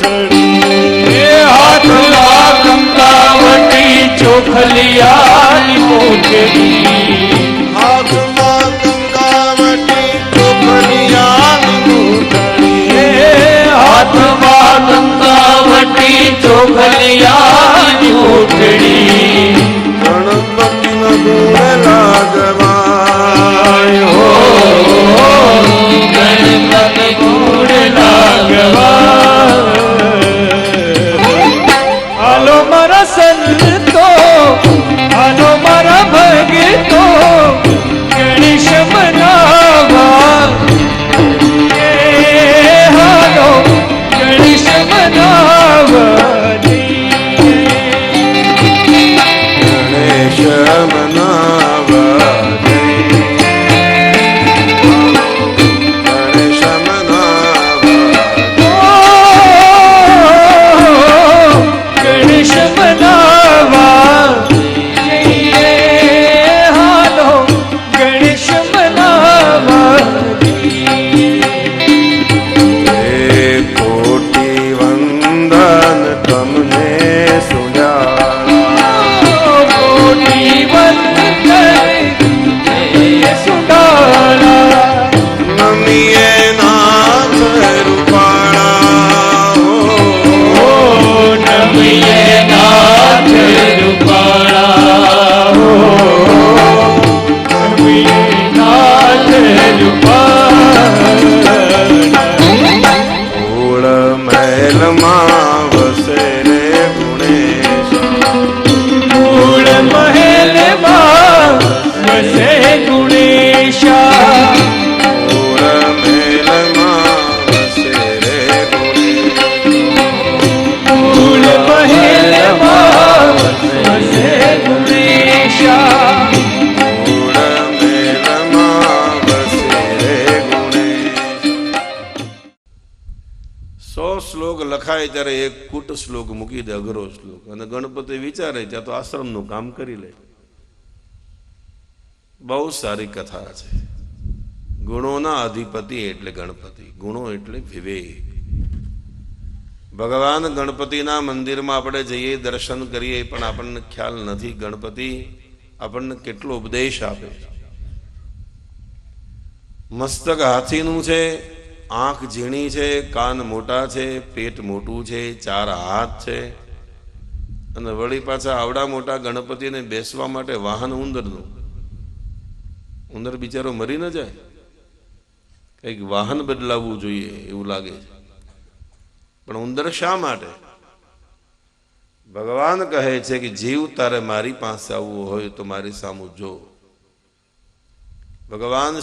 મૂઠડી હાથમાં કંકાવટી ચોખલિયાની મૂઠડી હાથમાં કંકાવટી ચોખલિયાની મૂઠડી હાથમાં કંકાવટી ચોખલિયાની મૂઠડી ગણપતિનો ગુણ લાગવાય હો ગણપતિ ગુણ લાગવા હાલો મારા સંતો હાલો મારા ભગતો ગણેશ મનાવા હાલો ગણેશ મનાવા ગણેશ મનાવા ગણેશ મનાવા ગણેશ મનાવા હાલો ગણેશ મનાવા કોટી વંદન તમને સુજાણા કોટી વંદન સુડાળા નમીએ નાથ રૂપાળા ઓ નમિયે નાથ રૂપાળા ઓ નમિયે નાથ રૂપાળા ઓળ મહેલમાં વસે રે ગુણેશ મૂળ મહેલમાં વસે ગુણેશા ઓળ મહેલમાં વસે રે ગુણેશ મૂળ મહેલમાં વસે ગુણેશા ઓળ મહેલમાં વસે રે ગુણેશ 100 શ્લોક લખાય ત્યારે એક કૂટ શ્લોક મૂકી દે અઘરો શ્લોક અને ગણપતિ વિચારે ત્યાં તો આશ્રમનું કામ કરી લે બહુ સારી કથા છે ગુણોના અધિપતિ એટલે ગણપતિ ગુણો એટલે વિવેક ભગવાન ગણપતિના મંદિરમાં આપણે જઈએ દર્શન કરીએ પણ આપણને ખ્યાલ નથી ગણપતિ આપણને કેટલો ઉપદેશ આપે મસ્તક હાથીનું છે આંખ ઝીણી છે કાન મોટા છે પેટ મોટું છે 4 હાથ છે અને વળી પાછા આવડા મોટા ગણપતિને બેસવા માટે વાહન ઉંદરનું ઉંદર બિચારો મરી ન જાય કંઈક વાહન બદલાવવું જોઈએ એવું લાગે છે પણ ઉંદર શા માટે ભગવાન કહે છે કે જીવ તારે મારી પાસે આવવું હોય તો મારી સામું જો ભગવાન